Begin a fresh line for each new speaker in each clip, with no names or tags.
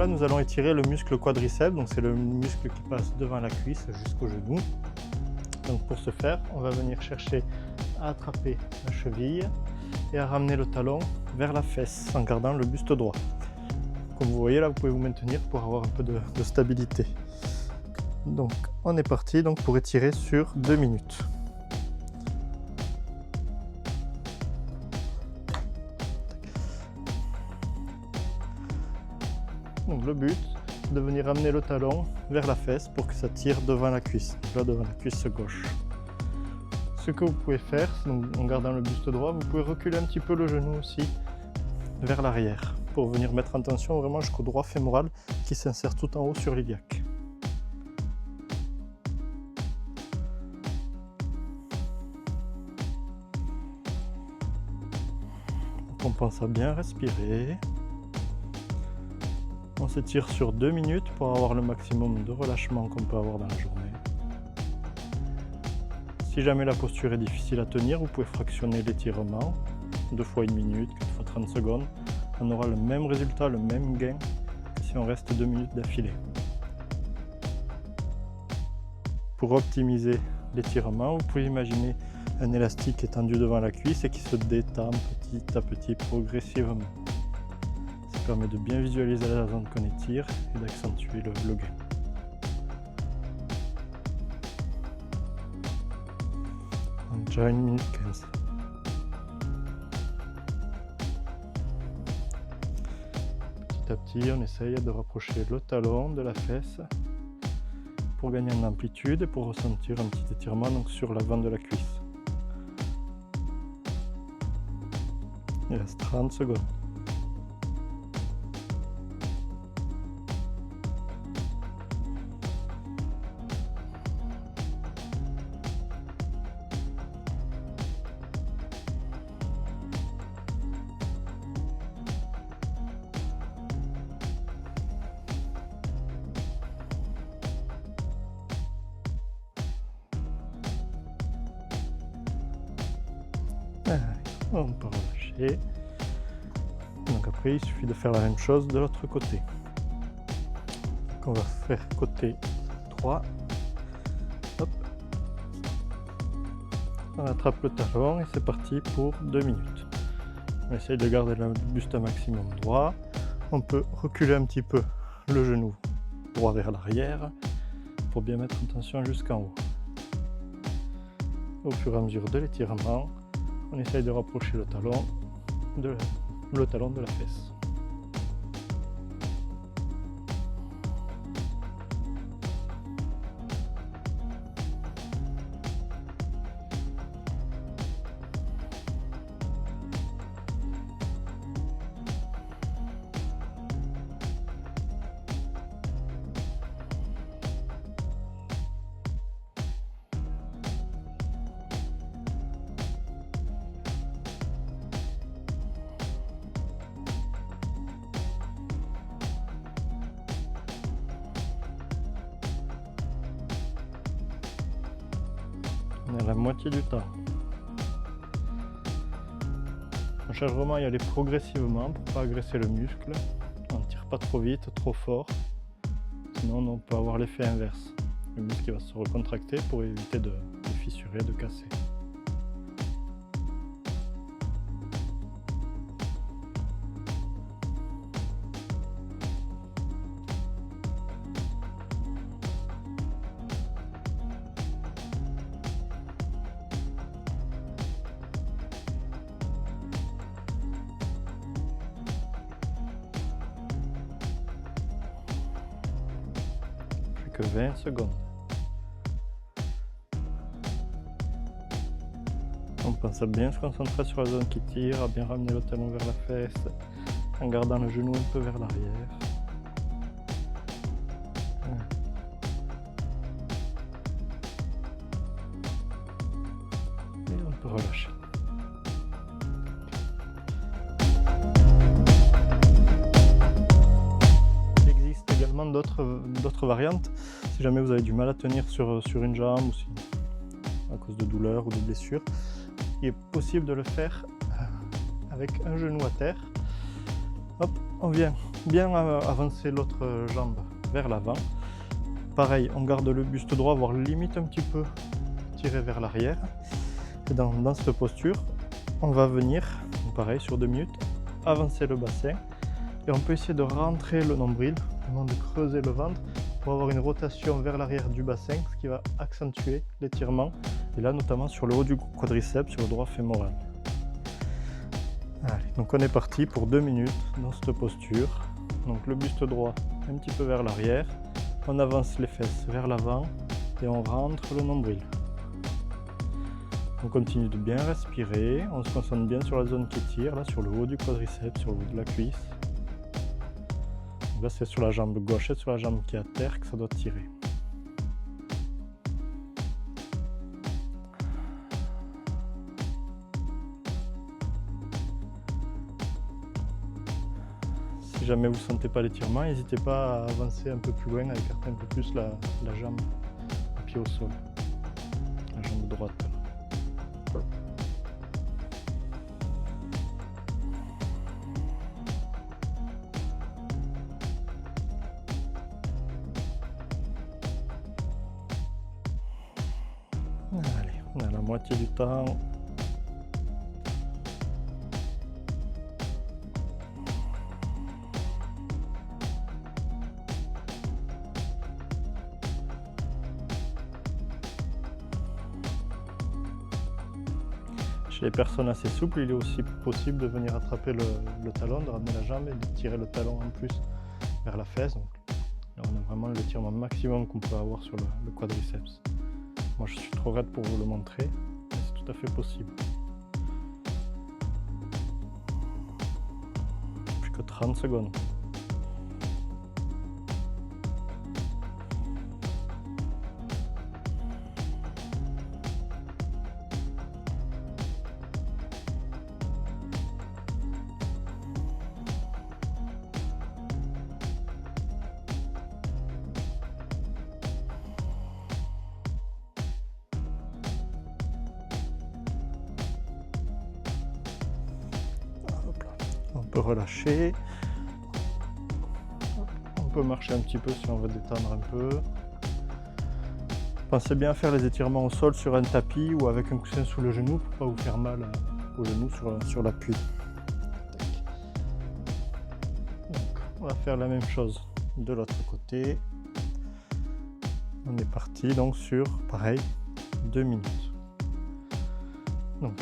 là, nous allons étirer le muscle quadriceps, donc c'est le muscle qui passe devant la cuisse jusqu'au genou. Donc pour ce faire, on va venir chercher à attraper la cheville et à ramener le talon vers la fesse en gardant le buste droit. Comme vous voyez là, vous pouvez vous maintenir pour avoir un peu de stabilité. Donc on est parti donc pour étirer sur 2 minutes. Donc le but, c'est de venir amener le talon vers la fesse pour que ça tire devant la cuisse, donc là devant la cuisse gauche. Ce que vous pouvez faire, donc en gardant le buste droit, vous pouvez reculer un petit peu le genou aussi vers l'arrière pour venir mettre en tension vraiment jusqu'au droit fémoral qui s'insère tout en haut sur l'iliaque. On pense à bien respirer. On s'étire sur 2 minutes pour avoir le maximum de relâchement qu'on peut avoir dans la journée. Si jamais la posture est difficile à tenir, vous pouvez fractionner l'étirement, 2 fois 1 minute, 4 fois 30 secondes. On aura le même résultat, le même gain que si on reste 2 minutes d'affilée. Pour optimiser l'étirement, vous pouvez imaginer un élastique étendu devant la cuisse et qui se détend petit à petit progressivement. Ça permet de bien visualiser la zone qu'on étire et d'accentuer le gain. On a déjà 1 minute 15. Petit à petit, on essaye de rapprocher le talon de la fesse pour gagner en amplitude et pour ressentir un petit étirement donc sur l'avant de la cuisse. Il reste 30 secondes. On peut relâcher. Donc après, il suffit de faire la même chose de l'autre côté. Donc on va faire côté droit. Hop. On attrape le talon et c'est parti pour 2 minutes. On essaye de garder le buste un maximum droit. On peut reculer un petit peu le genou droit vers l'arrière pour bien mettre en tension jusqu'en haut. Au fur et à mesure de l'étirement, on essaye de rapprocher le talon de la fesse. On est à la moitié du temps. On cherche vraiment à y aller progressivement pour ne pas agresser le muscle. On ne tire pas trop vite, trop fort. Sinon on peut avoir l'effet inverse. Le muscle va se recontracter pour éviter de fissurer, de casser. Que 20 secondes. On pense à bien se concentrer sur la zone qui tire, à bien ramener le talon vers la fesse, en gardant le genou un peu vers l'arrière. Et on peut relâcher. Il existe également d'autres variantes. Si jamais vous avez du mal à tenir sur une jambe ou si, à cause de douleurs ou de blessures, il est possible de le faire avec un genou à terre. Hop, on vient bien avancer l'autre jambe vers l'avant. Pareil, on garde le buste droit, voire limite un petit peu tiré vers l'arrière. Et dans cette posture, on va venir, pareil sur 2 minutes, avancer le bassin. Et on peut essayer de rentrer le nombril, vraiment de creuser le ventre pour avoir une rotation vers l'arrière du bassin, ce qui va accentuer l'étirement. Et là, notamment sur le haut du quadriceps, sur le droit fémoral. Allez, donc on est parti pour 2 minutes dans cette posture. Donc le buste droit un petit peu vers l'arrière, on avance les fesses vers l'avant et on rentre le nombril. On continue de bien respirer, on se concentre bien sur la zone qui tire, là sur le haut du quadriceps, sur le haut de la cuisse. Donc là c'est sur la jambe gauche et sur la jambe qui est à terre que ça doit tirer. Si jamais vous ne sentez pas l'étirement, n'hésitez pas à avancer un peu plus loin, à écarter un peu plus la jambe, le pied au sol, la jambe droite. Allez, on a la moitié du temps. Chez les personnes assez souples, il est aussi possible de venir attraper le talon, de ramener la jambe et de tirer le talon en plus vers la fesse. Donc là, on a vraiment l'étirement maximum qu'on peut avoir sur le quadriceps. Moi, je suis trop raide pour vous le montrer, mais c'est tout à fait possible. Plus que 30 secondes. On peut relâcher, on peut marcher un petit peu si on veut détendre un peu. Pensez bien à faire les étirements au sol sur un tapis ou avec un coussin sous le genou pour ne pas vous faire mal au genou sur l'appui. On va faire la même chose de l'autre côté. On est parti donc sur, pareil, 2 minutes. Donc,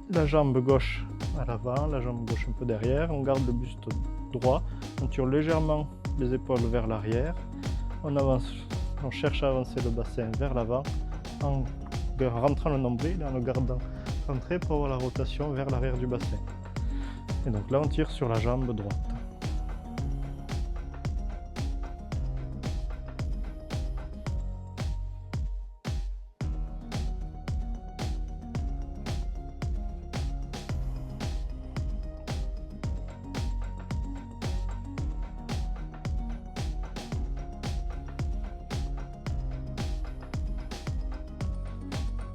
la jambe gauche à l'avant, la jambe gauche un peu derrière, on garde le buste droit, on tire légèrement les épaules vers l'arrière, on avance, on cherche à avancer le bassin vers l'avant en rentrant le nombril et en le gardant centré pour avoir la rotation vers l'arrière du bassin. Et donc là on tire sur la jambe droite.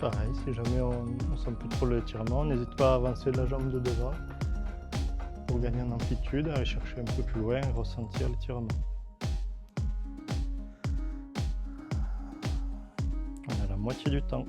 Pareil, si jamais on ne sent plus trop l'étirement, n'hésite pas à avancer la jambe de devant pour gagner en amplitude, aller chercher un peu plus loin et ressentir l'étirement. On a la moitié du temps.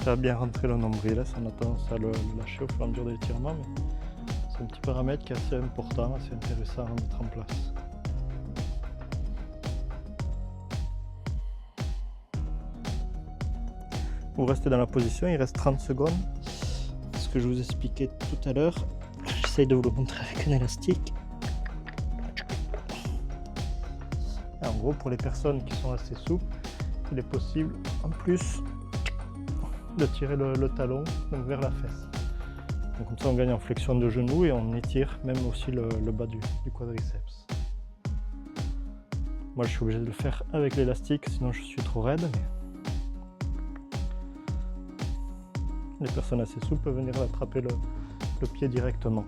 Ça a bien rentré le nombril, on a tendance à le lâcher au fur et à mesure de l'étirement, mais c'est un petit paramètre qui est assez important, assez intéressant à mettre en place. Vous restez dans la position, il reste 30 secondes. Ce que je vous expliquais tout à l'heure, j'essaye de vous le montrer avec un élastique. Et en gros, pour les personnes qui sont assez souples, il est possible en plus de tirer le talon donc vers la fesse. Donc comme ça on gagne en flexion de genou et on étire même aussi le bas du quadriceps. Moi je suis obligé de le faire avec l'élastique sinon je suis trop raide. Mais les personnes assez souples peuvent venir attraper le pied directement.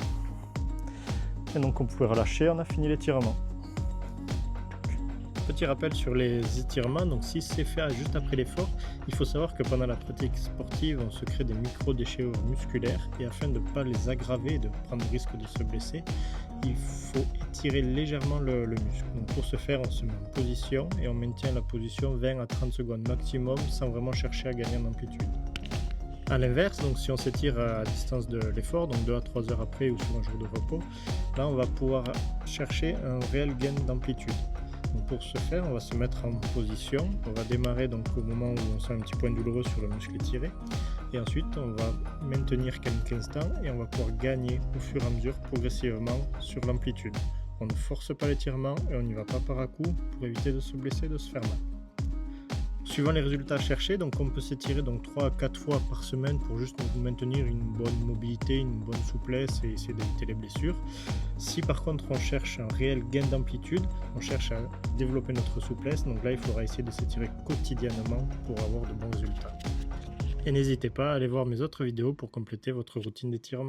Et donc on pouvait relâcher, on a fini l'étirement. Petit rappel sur les étirements, donc si c'est fait juste après l'effort, il faut savoir que pendant la pratique sportive, on se crée des micro-déchirures musculaires et afin de ne pas les aggraver et de prendre le risque de se blesser, il faut étirer légèrement le muscle. Donc pour ce faire, on se met en position et on maintient la position 20 à 30 secondes maximum sans vraiment chercher à gagner en amplitude. A l'inverse, donc si on s'étire à distance de l'effort, donc 2 à 3 heures après ou sur un jour de repos, là on va pouvoir chercher un réel gain d'amplitude. Donc pour ce faire, on va se mettre en position, on va démarrer donc au moment où on sent un petit point douloureux sur le muscle étiré et ensuite on va maintenir quelques instants et on va pouvoir gagner au fur et à mesure progressivement sur l'amplitude. On ne force pas l'étirement et on n'y va pas par à coup pour éviter de se blesser, de se faire mal. Suivant les résultats cherchés, donc on peut s'étirer donc 3 à 4 fois par semaine pour juste maintenir une bonne mobilité, une bonne souplesse et essayer d'éviter les blessures. Si par contre on cherche un réel gain d'amplitude, on cherche à développer notre souplesse, donc là il faudra essayer de s'étirer quotidiennement pour avoir de bons résultats. Et n'hésitez pas à aller voir mes autres vidéos pour compléter votre routine d'étirement.